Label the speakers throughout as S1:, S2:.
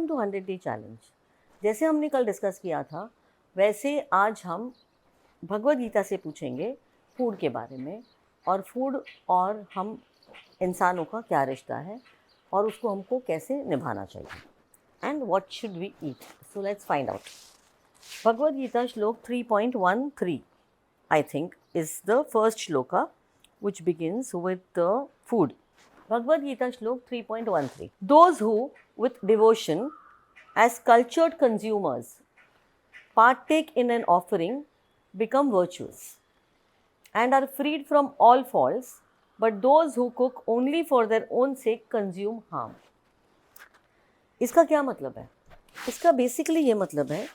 S1: Welcome to 100 day challenge. जैसे हमने कल डिस्कस किया था वैसे आज हम भगवद गीता से पूछेंगे फूड के बारे में, और फूड और हम इंसानों का क्या रिश्ता है और उसको हमको कैसे निभाना चाहिए and what should we eat. So let's find out. Bhagavad Gita श्लोक 3.13 I think is the first shloka which begins with the food. Bhagavad Gita Shlok 3.13. Those who, with devotion, as cultured consumers, partake in an offering, become virtuous and are freed from all faults, but those who cook only for their own sake consume harm. इसका क्या मतलब है? इसका basically ये मतलब है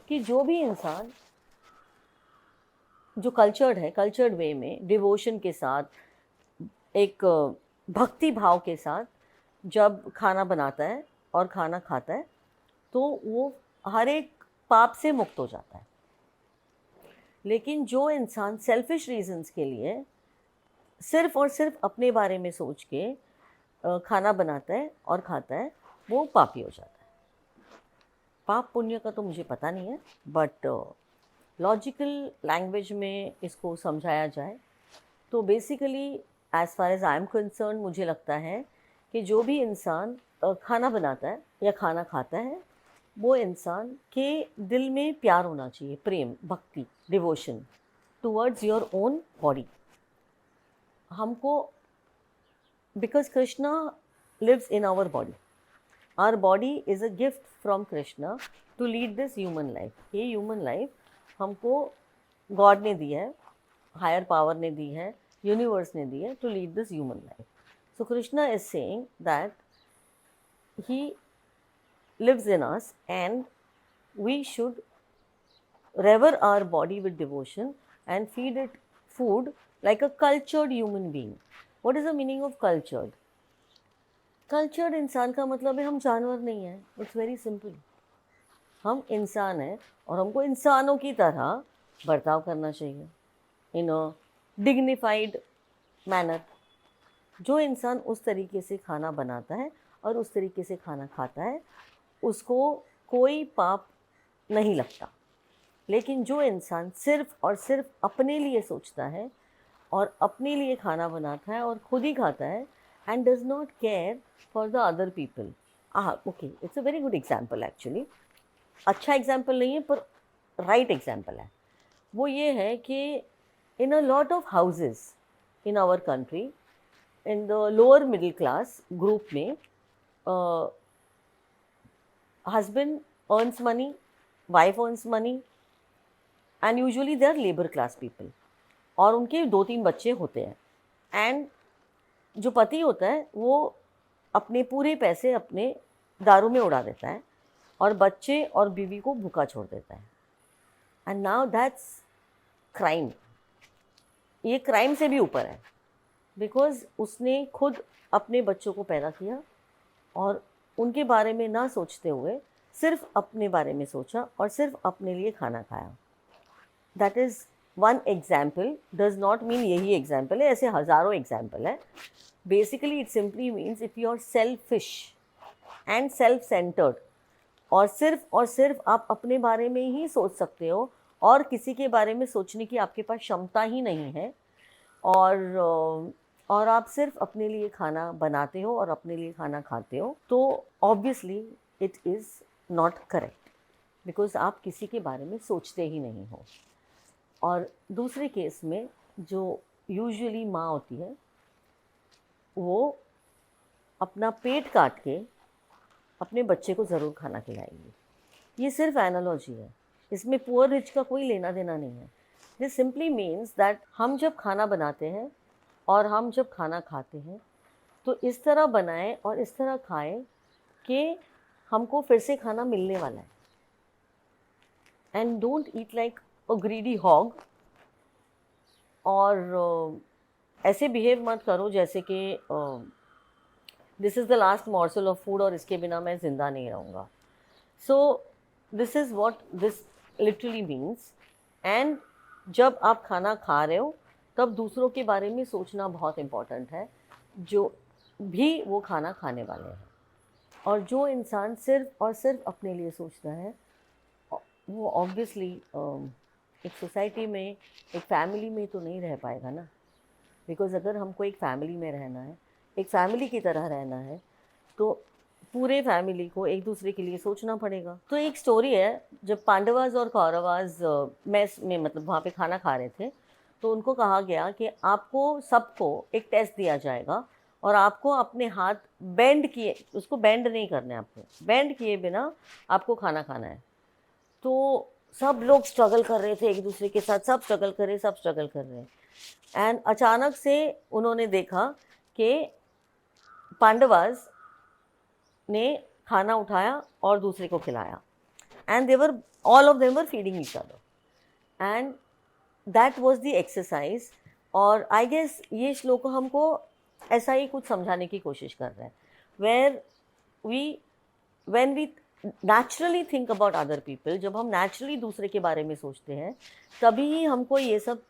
S1: कि जो भी इंसान जो कल्चर्ड है, कल्चर्ड वे में डिवोशन के साथ, एक भक्ति भाव के साथ जब खाना बनाता है और खाना खाता है तो वो हर एक पाप से मुक्त हो जाता है। लेकिन जो इंसान सेल्फिश रीजंस के लिए सिर्फ और सिर्फ अपने बारे में सोच के खाना बनाता है और खाता है, वो पापी हो जाता है। पाप पुण्य का तो मुझे पता नहीं है, बट लॉजिकल लैंग्वेज में इसको समझाया जाए तो basically as far as I am concern मुझे लगता है कि जो भी इंसान खाना बनाता है या खाना खाता है वो इंसान के दिल में प्यार होना चाहिए, प्रेम, भक्ति, devotion towards your own body. हमको because Krishna lives in our body, our body is a gift from Krishna to lead this human life. ये ह्यूमन लाइफ हमको गॉड ने दी है, हायर पावर ने दी है, यूनिवर्स ने दी है to lead this human life. So Krishna is saying that he lives in us and we should rever our body with devotion and feed it food like a cultured human being. What is the meaning of cultured? Cultured इंसान का मतलब है हम जानवर नहीं हैं। It's very simple. हम इंसान हैं और हमको इंसानों की तरह बर्ताव करना चाहिए इन अ डिग्निफाइड मैनर। जो इंसान उस तरीके से खाना बनाता है और उस तरीके से खाना खाता है उसको कोई पाप नहीं लगता। लेकिन जो इंसान सिर्फ और सिर्फ अपने लिए सोचता है और अपने लिए खाना बनाता है और खुद ही खाता है and does not care for the other people, okay, it's a very good example. Actually अच्छा एग्जाम्पल नहीं है पर राइट एग्जाम्पल है। वो ये है कि in a lot of houses in our country, in the lower middle class group में, husband earns money, wife earns money and usually they are labor class people और उनके 2-3 बच्चे होते हैं एंड जो पति होता है वो अपने पूरे पैसे अपने दारू में उड़ा देता है और बच्चे और बीवी को भूखा छोड़ देता है। And now that's crime. ये क्राइम से भी ऊपर है बिकॉज उसने खुद अपने बच्चों को पैदा किया और उनके बारे में ना सोचते हुए सिर्फ अपने बारे में सोचा और सिर्फ अपने लिए खाना खाया। That is one example, does not mean यही एग्जाम्पल है, ऐसे हज़ारों एग्जाम्पल है। Basically it simply means if you are selfish and self centred और सिर्फ आप अपने बारे में ही सोच सकते हो और किसी के बारे में सोचने की आपके पास क्षमता ही नहीं है, और आप सिर्फ अपने लिए खाना बनाते हो और अपने लिए खाना खाते हो, तो obviously it is not correct because आप किसी के बारे में सोचते ही नहीं हो। और दूसरे केस में जो यूजुअली माँ होती है वो अपना पेट काट के अपने बच्चे को ज़रूर खाना खिलाएगी। ये सिर्फ एनालॉजी है, इसमें पुअर रिच का कोई लेना देना नहीं है। दिस सिंपली मीन्स दैट हम जब खाना बनाते हैं और हम जब खाना खाते हैं तो इस तरह बनाएं और इस तरह खाएं कि हमको फिर से खाना मिलने वाला है। And don't eat like a greedy hog, और ऐसे बिहेव मत करो जैसे कि this is the last morsel of food और इसके बिना मैं ज़िंदा नहीं रहूँगा। So this is what this literally means. And जब आप खाना खा रहे हो तब दूसरों के बारे में सोचना बहुत इम्पॉर्टेंट है, जो भी वो खाना खाने वाले हैं। और जो इंसान सिर्फ और सिर्फ अपने लिए सोचता है, वो ऑब्वियसली एक सोसाइटी में, एक फैमिली में तो नहीं रह पाएगा ना। बिकॉज़ अगर हमको एक फैमिली में रहना है, एक फैमिली की तरह रहना है, तो पूरे फैमिली को एक दूसरे के लिए सोचना पड़ेगा। तो एक स्टोरी है, जब पांडवास और कौरवास मेस में, मतलब वहाँ पे खाना खा रहे थे, तो उनको कहा गया कि आपको सबको एक टेस्ट दिया जाएगा और आपको अपने हाथ बेंड किए, उसको बेंड नहीं करना है, आपको बेंड किए बिना आपको खाना खाना है। तो सब लोग स्ट्रगल कर रहे थे एक दूसरे के साथ, सब स्ट्रगल कर रहे, सब स्ट्रगल कर रहे। एंड अचानक से उन्होंने देखा कि पांडवास ने खाना उठाया और दूसरे को खिलाया, and they were all of them were feeding each other, and that was the exercise. और आई गेस ये श्लोक हमको ऐसा ही कुछ समझाने की कोशिश कर रहा है, where we when we naturally think about other people, जब हम नेचुरली दूसरे के बारे में सोचते हैं तभी ही हमको ये सब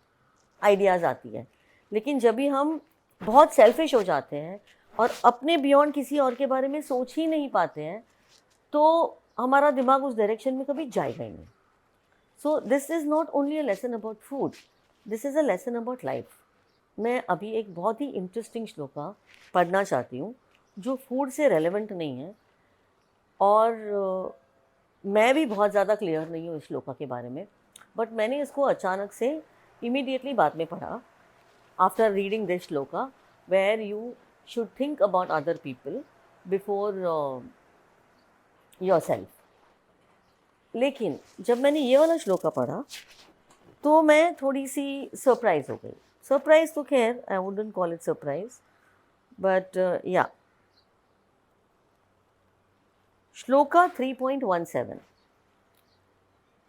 S1: आइडियाज़ आती है। लेकिन जब भी हम बहुत सेल्फिश हो जाते हैं और अपने बियॉन्ड किसी और के बारे में सोच ही नहीं पाते हैं, तो हमारा दिमाग उस डायरेक्शन में कभी जाएगा ही नहीं। सो this is not only a lesson about food, this is a lesson about life. मैं अभी एक बहुत ही इंटरेस्टिंग श्लोका पढ़ना चाहती हूँ जो फूड से रेलेवेंट नहीं है, और मैं भी बहुत ज़्यादा क्लियर नहीं हूँ इस श्लोका के बारे में, बट मैंने इसको अचानक से इमीडिएटली बाद में पढ़ा, after reading this shloka, where you should think about other people before yourself. लेकिन जब मैंने ये वाला श्लोका पढ़ा तो मैं थोड़ी सी सरप्राइज हो गई। सरप्राइज तो खैर I wouldn't call it surprise, but या। Shloka 3.17.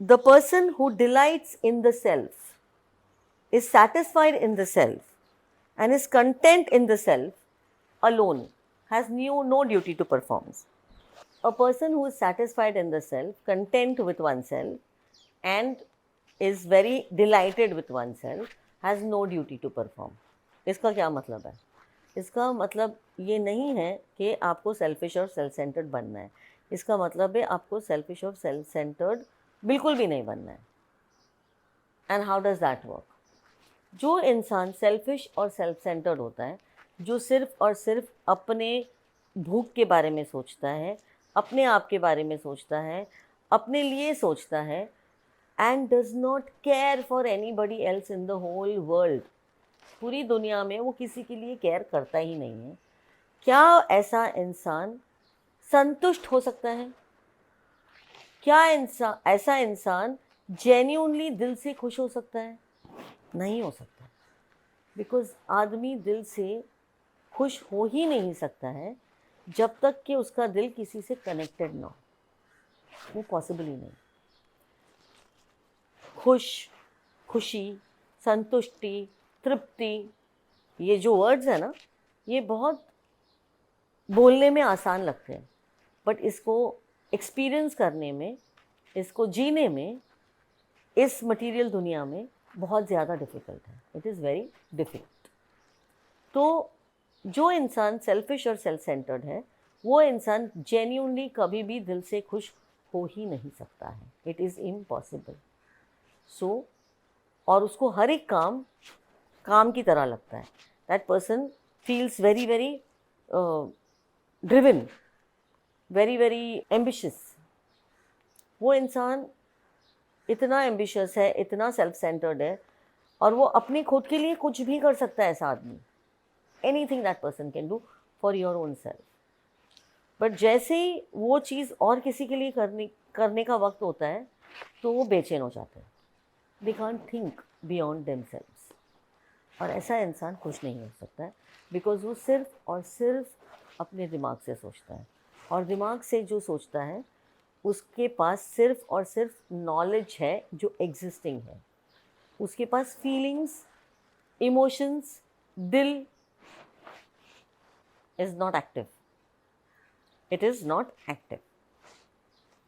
S1: The person who delights in the self, is satisfied in the self, and is content in the self alone, has no duty to perform. A person who is satisfied in the self, content with oneself, and is very delighted with oneself, has no duty to perform. इसका क्या मतलब है? इसका मतलब ये नहीं है कि आपको सेल्फिश और सेल्फ सेंटर्ड बनना है। इसका मतलब है आपको सेल्फिश और सेल्फ सेंटर्ड बिल्कुल भी नहीं बनना है। And how does that work? जो इंसान सेल्फिश और सेल्फ सेंटर्ड होता है, जो सिर्फ और सिर्फ अपने भूख के बारे में सोचता है, अपने आप के बारे में सोचता है, अपने लिए सोचता है, and does not care for anybody else in the whole world, पूरी दुनिया में वो किसी के लिए केयर करता ही नहीं है, क्या ऐसा इंसान संतुष्ट हो सकता है? क्या ऐसा इंसान जेन्युइनली दिल से खुश हो सकता है? नहीं हो सकता, बिकॉज आदमी दिल से खुश हो ही नहीं सकता है जब तक कि उसका दिल किसी से कनेक्टेड ना हो। वो पॉसिबल ही नहीं। खुश, खुशी, संतुष्टि, तृप्ति, ये जो वर्ड्स हैं ना, ये बहुत बोलने में आसान लगते हैं, बट इसको एक्सपीरियंस करने में, इसको जीने में, इस मटेरियल दुनिया में बहुत ज़्यादा डिफ़िकल्ट है। It is very difficult. तो जो इंसान सेल्फिश और सेल्फ सेंटर्ड है, वो इंसान जेन्युइनली कभी भी दिल से खुश हो ही नहीं सकता है। It is impossible. सो और उसको हर एक काम की तरह लगता है। That person feels very very driven, very very ambitious. वो इंसान इतना एम्बिशियस है, इतना सेल्फ सेंटर्ड है, और वो अपने खुद के लिए कुछ भी कर सकता है। ऐसा आदमी, anything that person can do for your own self. But जैसे ही वो चीज़ और किसी के लिए करने का वक्त होता है, तो वो बेचैन हो जाते हैं। They can't think beyond themselves. और ऐसा इंसान खुश नहीं हो सकता है, बिकॉज वो सिर्फ और सिर्फ अपने दिमाग से सोचता है, और दिमाग से जो सोचता है उसके पास सिर्फ और सिर्फ नॉलेज है जो एग्जिस्टिंग है। उसके पास फीलिंग्स, इमोशंस, दिल is not active. It is not active.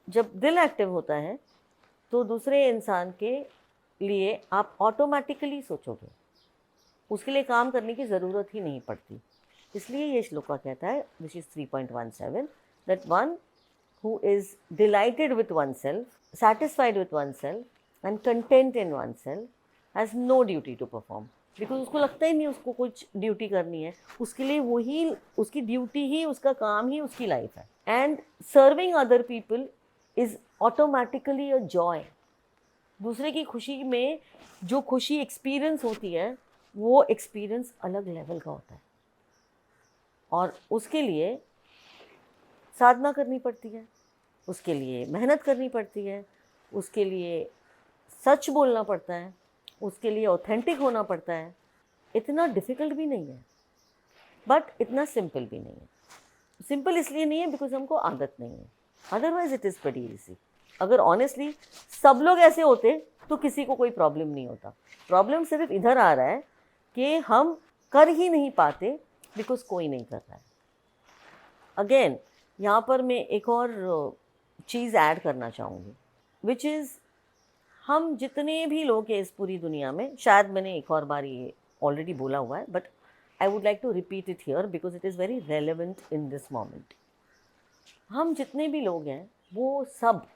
S1: जब दिल एक्टिव होता है तो दूसरे इंसान के लिए आप ऑटोमेटिकली सोचोगे, उसके लिए काम करने की ज़रूरत ही नहीं पड़ती। इसलिए ये श्लोका कहता है, which is 3.17, that one who is delighted with oneself, satisfied with oneself and content in oneself has no duty to perform. Because उसको लगता ही नहीं उसको कुछ ड्यूटी करनी है, उसके लिए वही उसकी ड्यूटी ही, उसका काम ही उसकी लाइफ है. And serving other people is automatically a joy. दूसरे की खुशी में जो खुशी एक्सपीरियंस होती है वो एक्सपीरियंस अलग लेवल का होता है, और उसके लिए साधना करनी पड़ती है, उसके लिए मेहनत करनी पड़ती है, उसके लिए सच बोलना पड़ता है, उसके लिए ऑथेंटिक होना पड़ता है. इतना डिफ़िकल्ट भी नहीं है, बट इतना सिंपल भी नहीं है. सिंपल इसलिए नहीं है बिकॉज हमको आदत नहीं है, otherwise it is very easy. अगर ऑनेस्टली सब लोग ऐसे होते तो किसी को कोई प्रॉब्लम नहीं होता. प्रॉब्लम सिर्फ इधर आ रहा है कि हम कर ही नहीं पाते बिकॉज कोई नहीं कर रहा है. अगेन यहाँ पर मैं एक और चीज़ ऐड करना चाहूँगी, विच इज़ हम जितने भी लोग हैं इस पूरी दुनिया में, शायद मैंने एक और बार ये ऑलरेडी बोला हुआ है, but I would like to repeat it here because it is very relevant in this moment. हम जितने भी लोग हैं वो सब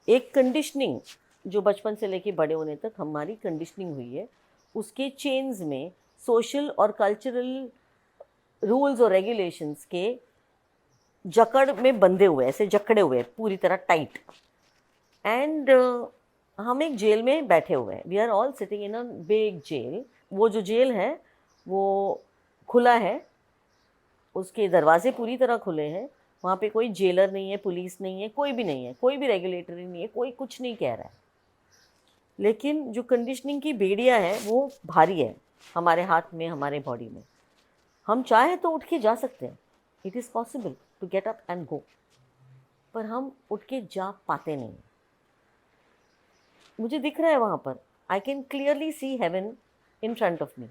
S1: एक कंडीशनिंग जो बचपन से लेके बड़े होने तक हमारी कंडीशनिंग हुई है, उसके चेन्स में सोशल और कल्चरल रूल्स और रेगुलेशंस के जकड़ में बंधे हुए, ऐसे जकड़े हुए पूरी तरह टाइट. एंड हम एक जेल में बैठे हुए हैं. We are all sitting in a big jail. वो जो जेल है वो खुला है, उसके दरवाजे पूरी तरह खुले हैं. वहाँ पे कोई जेलर नहीं है, पुलिस नहीं है, कोई भी नहीं है, कोई भी रेगुलेटरी नहीं है, कोई कुछ नहीं कह रहा है. लेकिन जो कंडीशनिंग की बेड़ियाँ है वो भारी है हमारे हाथ में, हमारे बॉडी में. हम चाहे तो उठ के जा सकते हैं, it is possible to get up and go, पर हम उठ के जा पाते नहीं. मुझे दिख रहा है वहाँ पर, I can clearly see heaven in front of me.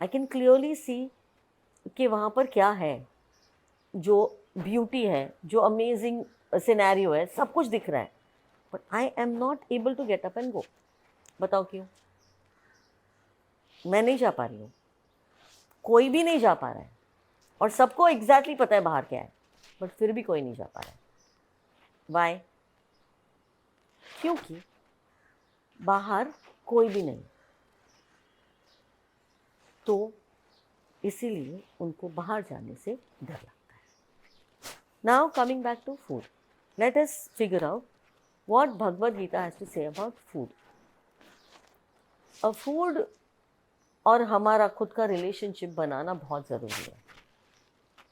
S1: I can clearly see कि वहाँ पर क्या है, जो ब्यूटी है, जो अमेजिंग सिनेरियो है, सब कुछ दिख रहा है, but I am not able to get up and go. बताओ क्यों? मैं नहीं जा पा रही हूँ, कोई भी नहीं जा पा रहा है, और सबको एग्जैक्टली पता है बाहर क्या है, बट फिर भी कोई नहीं जा पा रहा है. वाई? क्योंकि बाहर कोई भी नहीं, तो इसीलिए उनको बाहर जाने से डर लगता है. Now coming back to food, let us figure out what Bhagavad Gita has to say about food. Food और हमारा खुद का रिलेशनशिप बनाना बहुत ज़रूरी है.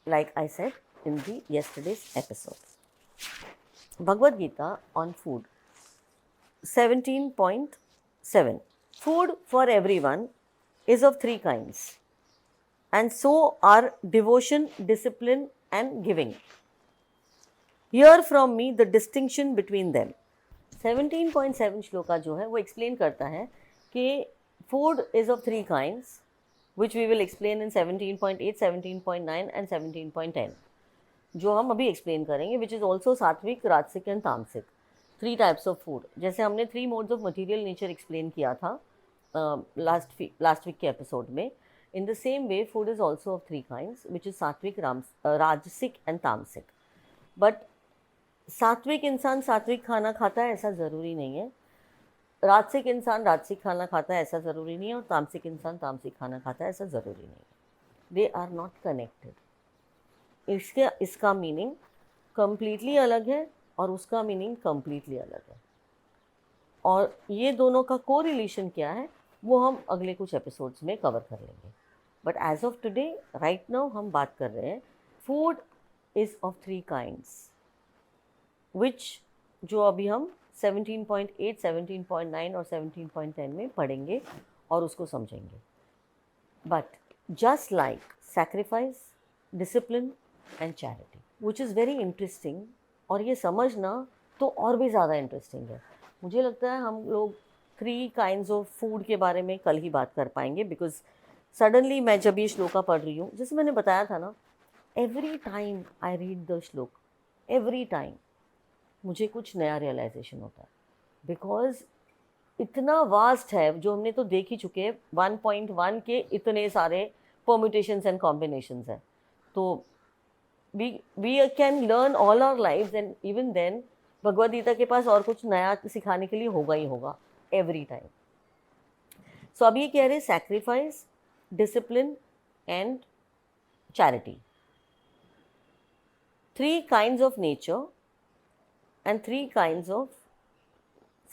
S1: Like I said in the yesterday's episode, Bhagavad Gita on food 17.7, food for everyone is of three kinds, and so are devotion, discipline and giving. Hear from me the distinction between them. 17.7 shloka जो है वो explain करता है कि food is of three kinds, which we will explain in 17.8, 17.9 and 17.10, जो हम अभी explain करेंगे, which is also सात्विक, राजसिक एंड तामसिक. 3 टाइप्स ऑफ फूड. जैसे हमने 3 modes of material nature explain किया था लास्ट वीक के एपिसोड में. In the same way food is also of 3 kinds, which is सात्विक, राजसिक एंड तामसिक. बट सात्विक इंसान सात्विक खाना खाता है ऐसा ज़रूरी नहीं है, राजसिक इंसान राजसिक खाना खाता है ऐसा ज़रूरी नहीं है, और तामसिक इंसान तामसिक खाना खाता है ऐसा ज़रूरी नहीं है. They are not connected. इसका मीनिंग कम्प्लीटली अलग है और उसका मीनिंग कम्प्लीटली अलग है, और ये दोनों का को रिलेशन क्या है वो हम अगले कुछ एपिसोड्स में कवर कर लेंगे. But as of today right now हम बात कर रहे हैं food is of 3 kinds, which जो अभी हम 17.8, 17.9 और 17.10 में पढ़ेंगे और उसको समझेंगे. But just like sacrifice, discipline and charity, which is very interesting, और ये समझना तो और भी ज़्यादा इंटरेस्टिंग है. मुझे लगता है हम लोग 3 काइंड्स ऑफ फूड के बारे में कल ही बात कर पाएंगे, बिकॉज सडनली मैं जब ये श्लोका पढ़ रही हूँ, जैसे मैंने बताया था ना, every time I read the श्लोक, एवरी टाइम मुझे कुछ नया रियलाइजेशन होता है, बिकॉज इतना वास्ट है जो हमने तो देख ही चुके हैं. 1.1 के इतने सारे परम्यूटेशंस एंड कॉम्बिनेशंस हैं. तो we can learn all our lives, and even then Bhagavad Gita के पास और कुछ नया सिखाने के लिए होगा ही होगा every time. So अब ये कह रहे sacrifice, discipline and charity. 3 kinds of nature and 3 kinds of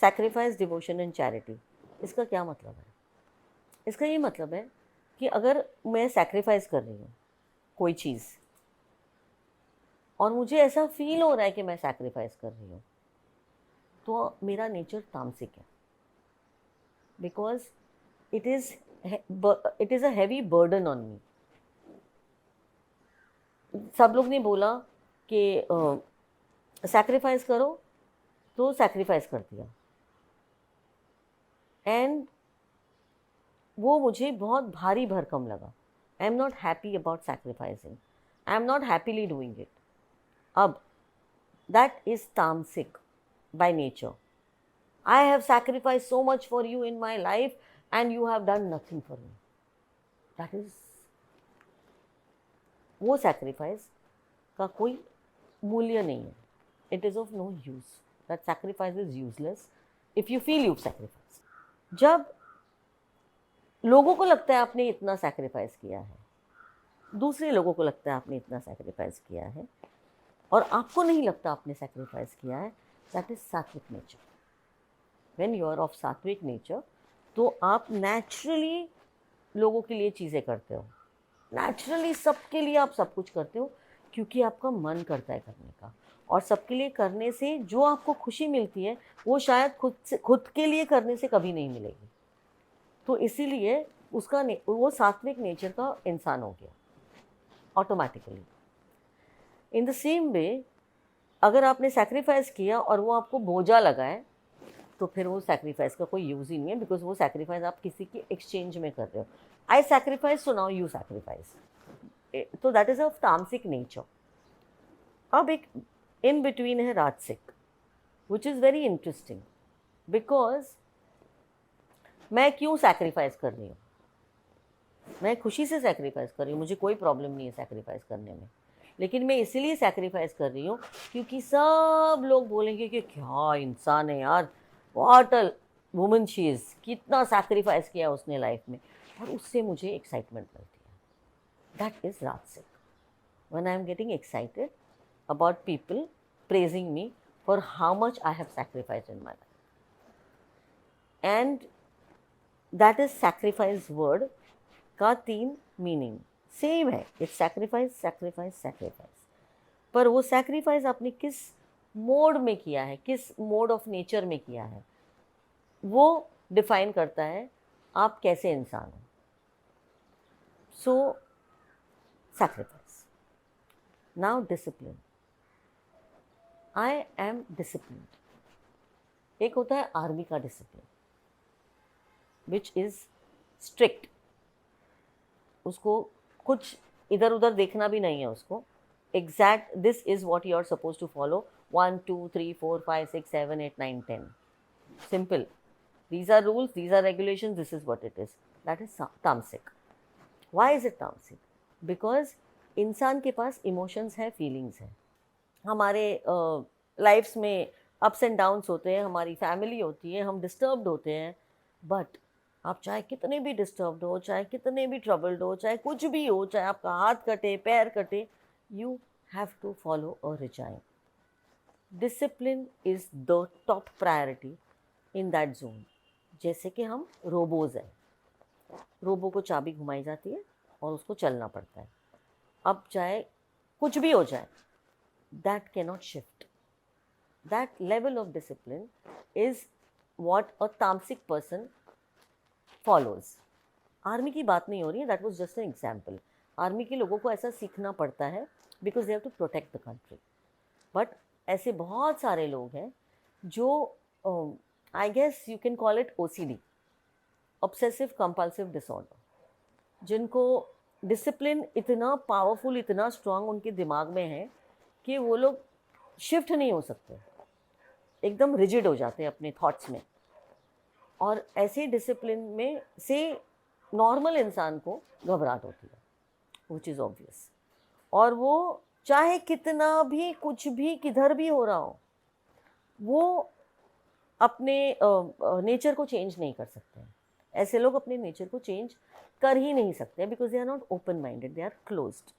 S1: sacrifice, devotion and charity. इसका क्या मतलब है? इसका ये मतलब है कि अगर मैं सैक्रिफाइस कर रही हूँ कोई चीज़ और मुझे ऐसा फील हो रहा है कि मैं सैक्रिफाइस कर रही हूँ, तो मेरा नेचर तामसिक है, because it is a heavy burden on me. सब लोग ने बोला कि सैक्रिफाइस करो, तो सैक्रिफाइस कर दिया, एंड वो मुझे बहुत भारी भरकम लगा. I am not happy about sacrificing, I am not happily doing it. अब that is tamasic by nature. I have sacrifice so much for you in my life and you have done nothing for me. That is, वो sacrifice का कोई मूल्य नहीं है. It is of no use. That sacrifice is useless if you feel you sacrifice. जब लोगों को लगता है आपने इतना सैक्रिफाइस किया है, दूसरे लोगों को लगता है आपने इतना सैक्रिफाइस किया है, और आपको नहीं लगता आपने सैक्रिफाइस किया है, that is sattvic nature. When you are of sattvic nature, तो आप नेचुरली लोगों के लिए चीज़ें करते हो, नेचुरली सबके लिए आप सब कुछ करते हो, क्योंकि आपका मन करता है करने का. और सबके लिए करने से जो आपको खुशी मिलती है, वो शायद खुद के लिए करने से कभी नहीं मिलेगी. तो इसीलिए उसका वो सात्विक नेचर का इंसान हो गया automatically. In the same way, अगर आपने सैक्रिफाइस किया और वो आपको बोझा लगा है, तो फिर वो सैक्रिफाइस का कोई यूज़ ही नहीं है, बिकॉज वो सैक्रिफाइस आप किसी के एक्सचेंज में कर रहे हो. I sacrifice, so now you sacrifice. तो दैट इज ऑफ तामसिक नेचर. अब एक इन बिटवीन है राजसिक, which is very interesting, because मैं क्यों सैक्रिफाइस कर रही हूँ? मैं खुशी से सैक्रिफाइस कर रही हूँ, मुझे कोई प्रॉब्लम नहीं है सैक्रिफाइस करने में, लेकिन मैं इसीलिए सैक्रिफाइस कर रही हूँ क्योंकि सब लोग बोलेंगे कि क्या इंसान है यार, what a woman she is, कितना सैक्रिफाइस किया उसने लाइफ में, और उससे मुझे एक्साइटमेंट मिलती है. दैट इज़ राजसिक. When I am getting excited about people praising me for how much I have sacrifice in my life. And that is sacrifice word का 3 मीनिंग सेम है. It's sacrifice, sacrifice, sacrifice. पर वो sacrifice आपने किस mode में किया है, किस मोड ऑफ नेचर में किया है, वो डिफाइन करता है आप कैसे इंसान हो. So sacrifice. Now discipline. I am discipline. एक होता है आर्मी का डिसिप्लिन, विच इज़ स्ट्रिक्ट. उसको कुछ इधर उधर देखना भी नहीं है उसको. Exact, this is what you are suppose to follow. 1 2 3 4 5 6 7 8 9 10. Simple. These are rules, these are regulations, this is what it is. That is tamasic. Why is it tamasic? Because इंसान के पास इमोशंस हैं, फीलिंग्स हैं. हमारे lives में ups and downs होते हैं, हमारी family होती है, हम डिस्टर्ब्ड होते हैं. बट आप चाहे कितने भी डिस्टर्ब्ड हो, चाहे कितने भी ट्रबल्ड हो, चाहे कुछ भी हो, चाहे आपका हाथ कटे, पैर कटे, you have to follow a regime. Discipline is the top priority in that zone. जैसे कि हम रोबोज हैं, रोबो को चाबी घुमाई जाती है और उसको चलना पड़ता है. अब चाहे कुछ भी हो जाए, that cannot shift. That level of discipline is what a तामसिक पर्सन फॉलोज. आर्मी की बात नहीं हो रही है, that was just an example. Army के लोगों को ऐसा सीखना पड़ता है because they have to protect the country. But ऐसे बहुत सारे लोग हैं जो I guess you can call it OCD, obsessive compulsive disorder, जिनको डिसिप्लिन इतना पावरफुल, इतना स्ट्रांग उनके दिमाग में है कि वो लोग शिफ्ट नहीं हो सकते, एकदम रिजिड हो जाते हैं अपने थॉट्स में. और ऐसे डिसिप्लिन में से नॉर्मल इंसान को घबराहट होती है, विच इज़ ऑब्वियस. और वो चाहे कितना भी कुछ भी किधर भी हो रहा हो, वो अपने नेचर को चेंज नहीं कर सकते हैं। ऐसे लोग अपने नेचर को चेंज कर ही नहीं सकते, because they are not open minded, they are closed.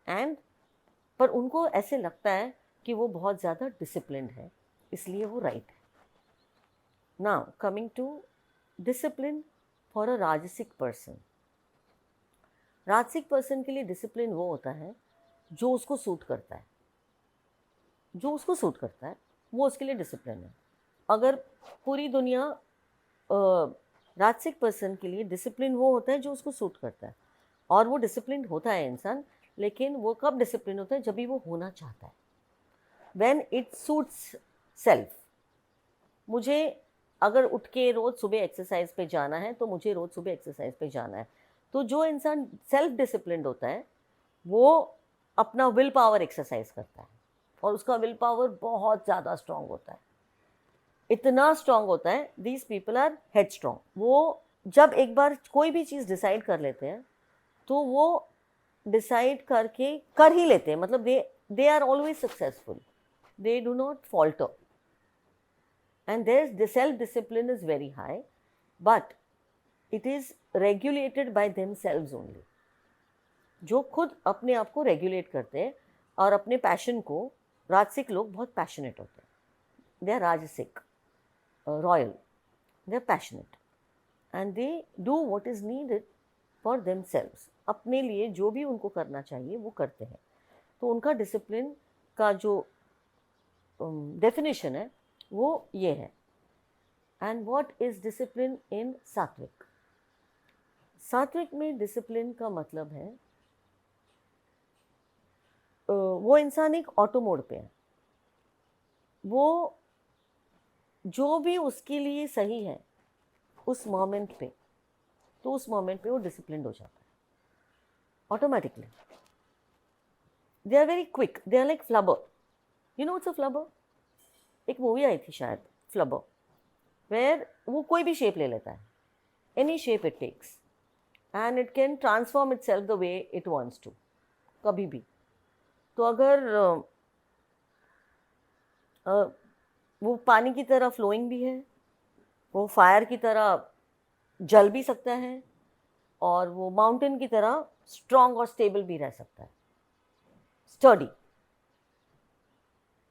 S1: And पर उनको ऐसे लगता है कि वो बहुत ज़्यादा डिसिप्लिन्ड है, इसलिए वो राइट है। Now coming to discipline for a rajasic person. राजसिक पर्सन के लिए डिसिप्लिन वो होता है जो उसको सूट करता है, जो उसको सूट करता है वो उसके लिए डिसिप्लिन है। अगर पूरी दुनिया राजसिक पर्सन के लिए डिसिप्लिन वो होता है जो उसको सूट करता है, और वो डिसिप्लिन होता है इंसान, लेकिन वो कब डिसिप्लिन होता है, जब भी वो होना चाहता है, व्हेन इट सूट्स सेल्फ। मुझे अगर उठ के रोज़ सुबह एक्सरसाइज पे जाना है तो मुझे रोज़ सुबह एक्सरसाइज पे जाना है। तो जो इंसान सेल्फ डिसिप्लिन्ड होता है वो अपना विल पावर एक्सरसाइज करता है, और उसका विल पावर बहुत ज़्यादा स्ट्रांग होता है, इतना स्ट्रांग होता है, these people are headstrong. वो जब एक बार कोई भी चीज़ डिसाइड कर लेते हैं तो वो डिसाइड करके कर ही लेते हैं, मतलब they are always successful, they do not falter, and their self discipline is very high, but it is regulated by themselves only। जो खुद अपने आप को रेगुलेट करते हैं और अपने पैशन को, राजसिक लोग बहुत पैशनेट होते हैं, they are rajasic royal, they are passionate and they do what is needed for themselves. अपने लिए जो भी उनको करना चाहिए वो करते हैं। तो उनका डिसिप्लिन का जो डेफिनेशन है वो ये है। And what is discipline in सात्विक? सात्विक में डिसिप्लिन का मतलब है वो इंसान एक ऑटो मोड पे है, वो जो भी उसके लिए सही है उस मोमेंट पे, तो उस मोमेंट पे वो डिसिप्लिन्ड हो जाता है automatically. They are very quick, they are like Flubber. You know what's a Flubber? एक मूवी आई थी शायद, फ्लबर, वेयर वो कोई भी शेप ले लेता है, any shape it takes, and it can transform itself the way it wants to, कभी भी। तो अगर वो पानी की तरह फ्लोइंग भी है, वो फायर की तरह जल भी सकता है, और वो माउंटेन की तरह स्ट्रॉन्ग और स्टेबल भी रह सकता है, study.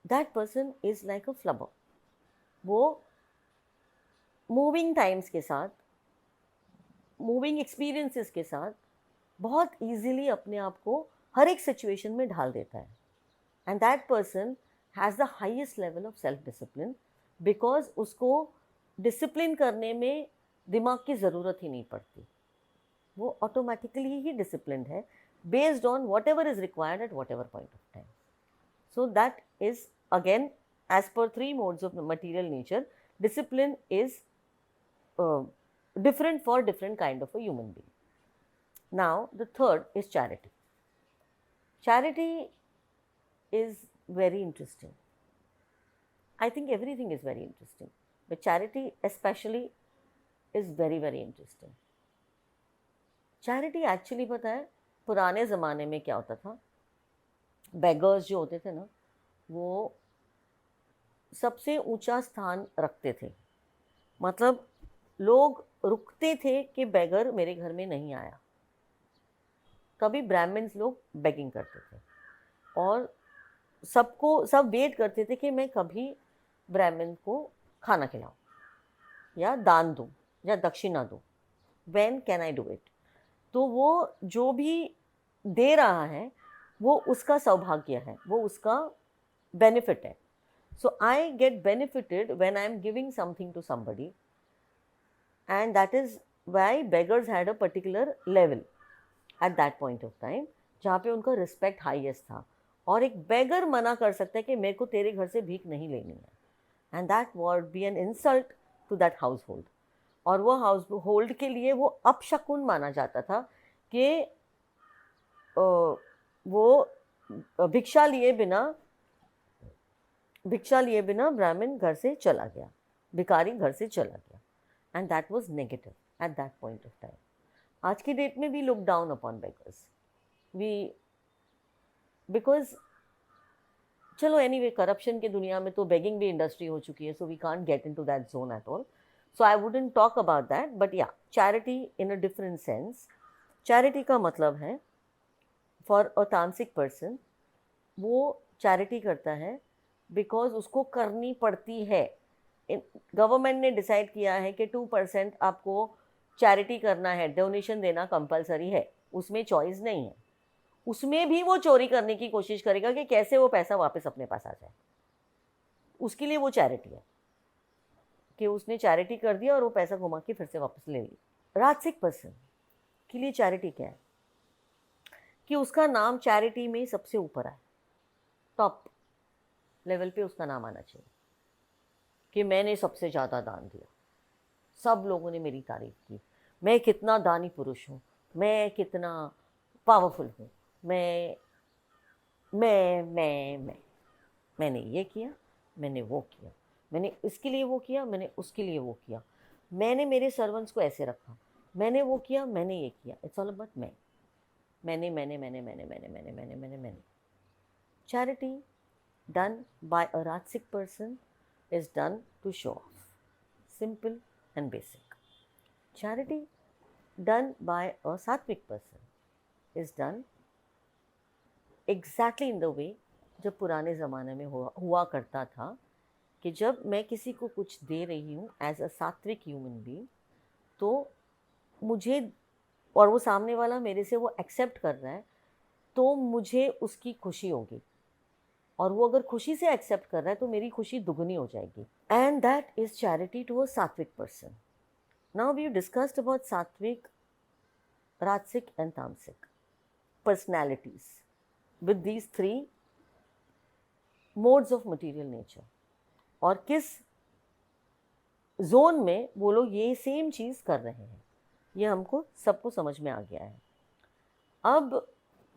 S1: That person is like a Flubber. वो मूविंग टाइम्स के साथ, मूविंग एक्सपीरियंसेस के साथ बहुत ईजीली अपने आप को हर एक सिचुएशन में ढाल देता है। And that person has the highest level of self discipline, because उसको डिसिप्लिन करने में दिमाग की ज़रूरत ही नहीं पड़ती, वो ऑटोमेटिकली ही डिसिप्लिन है, based on whatever is required at whatever point of time. So that is again as per 3 modes of material nature, discipline is different for different kind of a human being. Now the third is charity. Charity is very interesting. I think everything is very interesting, but charity especially is very very interesting. Charity actually पता है पुराने ज़माने में क्या होता था, beggars जो होते थे ना, वो सबसे ऊंचा स्थान रखते थे, मतलब लोग रुकते थे कि बेगर मेरे घर में नहीं आया। तभी ब्राह्मण्स लोग बेगिंग करते थे, और सब वेट करते थे कि मैं कभी ब्राह्मण को खाना खिलाऊं या दान दूं या दक्षिणा दूं, when can I do it. तो वो जो भी दे रहा है वो उसका सौभाग्य है, वो उसका बेनिफिट है। So I get benefited when I am giving something to somebody, and that is why beggars had a particular level at that point of time, जहाँ पे उनका रिस्पेक्ट हाईएस्ट था। और एक बेगर मना कर सकता है कि मेरे को तेरे घर से भीख नहीं लेनी है, and that would be an insult to that household. और वो हाउस होल्ड के लिए वो अपशकुन माना जाता था कि वो भिक्षा लिए बिना ब्राह्मण घर से चला गया, भिखारी घर से चला गया, and that was negative at that point of time. आज की डेट में we look down upon beggars. We because चलो एनीवे करप्शन के दुनिया में तो बेगिंग भी इंडस्ट्री हो चुकी है, so we can't get into that zone at all. So I wouldn't talk about that, but yeah charity in a different sense. Charity का मतलब है फॉर अ तांत्रिक पर्सन, वो चैरिटी करता है बिकॉज उसको करनी पड़ती है. गवर्नमेंट ने डिसाइड किया है कि 2% आपको चैरिटी करना है, डोनेशन देना कंपलसरी है, उसमें चॉइस नहीं है. उसमें भी वो चोरी करने की कोशिश करेगा कि कैसे वो पैसा वापस अपने पास आ जाए. उसके लिए वो चैरिटी है कि उसने चैरिटी कर दिया और वो पैसा घुमा के फिर से वापस ले ली. राजसिक पर्सन के लिए चैरिटी क्या है कि उसका नाम चैरिटी में सबसे ऊपर आए, टॉप लेवल पे उसका नाम आना चाहिए कि मैंने सबसे ज़्यादा दान दिया, सब लोगों ने मेरी तारीफ की, मैं कितना दानी पुरुष हूँ, मैं कितना पावरफुल हूँ, मैं मैंने ये किया, मैंने वो किया, मैंने इसके लिए वो किया, मैंने उसके लिए वो किया, मैंने मेरे सर्वेंट्स को ऐसे रखा, मैंने वो किया, मैंने ये किया. इट्स ऑल अबाउट मैंने. Charity done by a Rajasic person is done to show off. Simple and basic. Charity done by a Sattvic person is done exactly in the way जब पुराने ज़माने में हुआ करता था कि जब मैं किसी को कुछ दे रही हूँ एज अ सात्विक ह्यूमन बीइंग, तो मुझे, और वो सामने वाला मेरे से वो एक्सेप्ट कर रहा है, तो मुझे उसकी खुशी होगी, और वो अगर खुशी से एक्सेप्ट कर रहा है तो मेरी खुशी दुगनी हो जाएगी. And that is charity to a सात्विक person. Now we discussed about सात्विक, राजसिक एंड तामसिक personalities with these 3 modes of material nature, और किस जोन में वो लोग ये सेम चीज़ कर रहे हैं, ये हमको सबको समझ में आ गया है. अब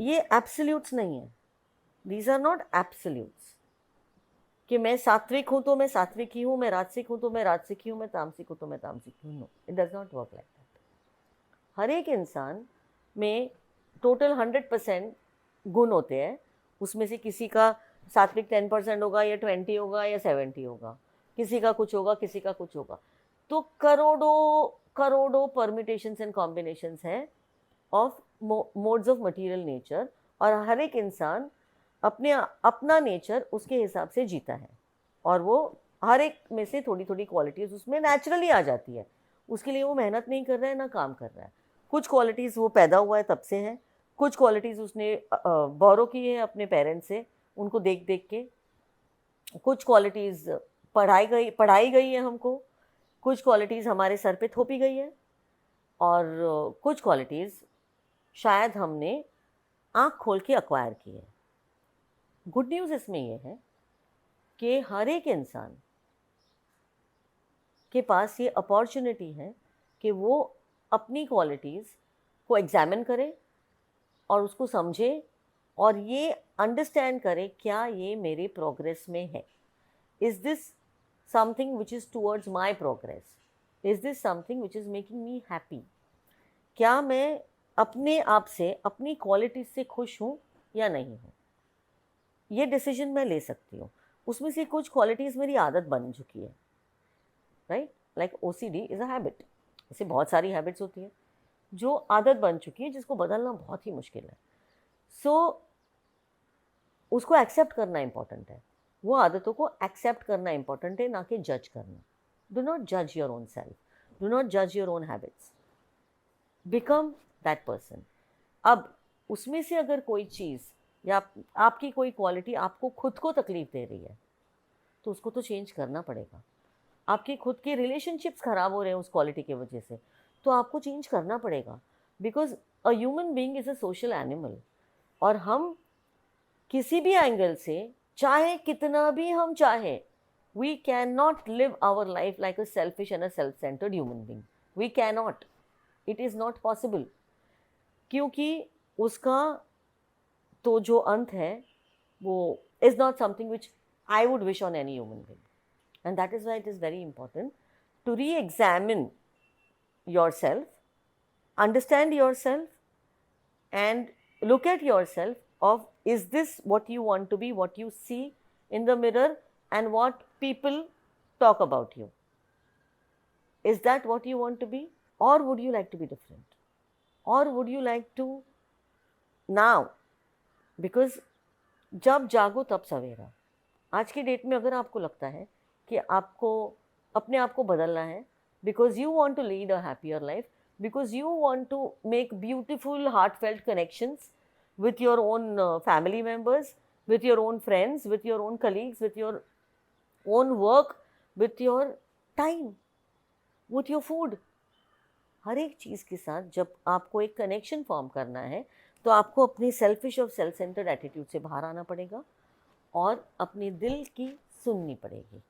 S1: ये एब्सोल्यूट्स नहीं है, these are not absolutes कि मैं सात्विक हूँ तो मैं सात्विक ही हूँ, मैं राजसिक हूँ तो मैं राजसिक ही हूँ, मैं तामसिक हूँ तो मैं तामसिक हूँ. No, it does not work like that. हर एक इंसान में टोटल 100% गुण होते हैं, उसमें से किसी का सात्विक 10% होगा, या 20 होगा, या 70 होगा, किसी का कुछ होगा, किसी का कुछ होगा. तो करोड़ों करोड़ों परम्यूटेशंस एंड कॉम्बिनेशंस हैं of modes of material nature, और हर एक इंसान अपना नेचर उसके हिसाब से जीता है, और वो हर एक में से थोड़ी थोड़ी क्वालिटीज़ उसमें नेचुरली आ जाती है. उसके लिए वो मेहनत नहीं कर रहा है, ना काम कर रहा है. कुछ क्वालिटीज़ वो पैदा हुआ है तब से है, कुछ क्वालिटीज़ उसने बोरो की है अपने पेरेंट्स से, उनको देख देख के. कुछ क्वालिटीज़ पढ़ाई गई है हमको, कुछ क्वालिटीज़ हमारे सर पे थोपी गई है, और कुछ क्वालिटीज़ शायद हमने आँख खोल के अक्वायर की है. गुड न्यूज़ इसमें यह है कि हर एक इंसान के पास ये अपॉर्चुनिटी है कि वो अपनी क्वालिटीज़ को एग्जामिन करे और उसको समझे, और ये अंडरस्टैंड करे क्या ये मेरे प्रोग्रेस में है. Is this something which is towards my progress? Is this something which is making me happy? क्या मैं अपने आप से, अपनी क्वालिटीज़ से खुश हूँ या नहीं हूँ? ये डिसीजन मैं ले सकती हूँ. उसमें से कुछ क्वालिटीज़ मेरी आदत बन चुकी है, right? Like OCD is a habit. ऐसे बहुत सारी हैबिट्स होती है जो आदत बन चुकी है, जिसको बदलना बहुत ही मुश्किल है. सो उसको एक्सेप्ट करना इम्पॉर्टेंट है, वो आदतों को एक्सेप्ट करना इम्पॉर्टेंट है, ना कि जज करना. डू नॉट जज your own self, do not जज your own habits, become that person. अब उसमें से अगर कोई चीज़ या आपकी कोई क्वालिटी आपको खुद को तकलीफ दे रही है, तो उसको तो चेंज करना पड़ेगा. आपके खुद के रिलेशनशिप्स ख़राब हो रहे हैं उस क्वालिटी की वजह से, तो आपको चेंज करना पड़ेगा. Because a human being is a social animal, और हम किसी भी एंगल से, चाहे कितना भी हम चाहें, we can not live our life like a selfish and a self centred human being. We can not, it is not possible, क्योंकि उसका तो जो अंत है वो is not something which I would wish on any human being. And that is why it is very important to re examine yourself, understand yourself, and look at yourself of Is this what you want to be, what you see in the mirror, and what people talk about you? Is that what you want to be? Or would you like to be different? Or would you like to now? Because जब जागो तब सवेरा. आज की date में अगर आपको लगता है कि आपको अपने आप को बदलना है, because you want to lead a happier life, because you want to make beautiful heartfelt connections with your own family members, with your own friends, with your own colleagues, with your own work, with your time, with your food. हर एक चीज़ के साथ जब आपको एक connection form करना है तो आपको अपनी सेल्फिश और सेल्फ सेंटर्ड एटीट्यूड से बाहर आना पड़ेगा और अपने दिल की सुननी पड़ेगी.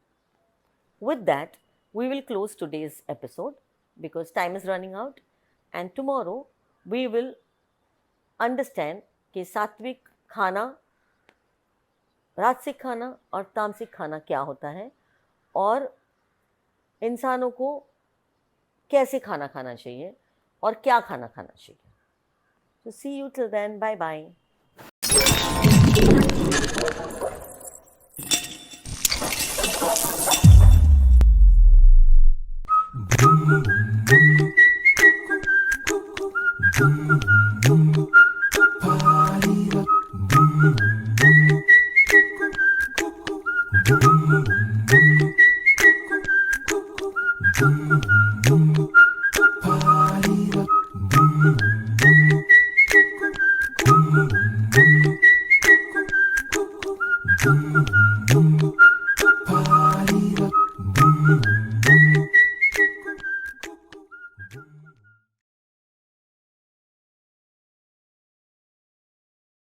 S1: With that, we will close today's episode because time is running out, and tomorrow we will understand कि सात्विक खाना, राजसिक खाना और तामसिक खाना क्या होता है और इंसानों को कैसे खाना खाना चाहिए और क्या खाना खाना चाहिए. So see you till then. Bye bye. Boom, boom, boom, boom, boom, boom, boom.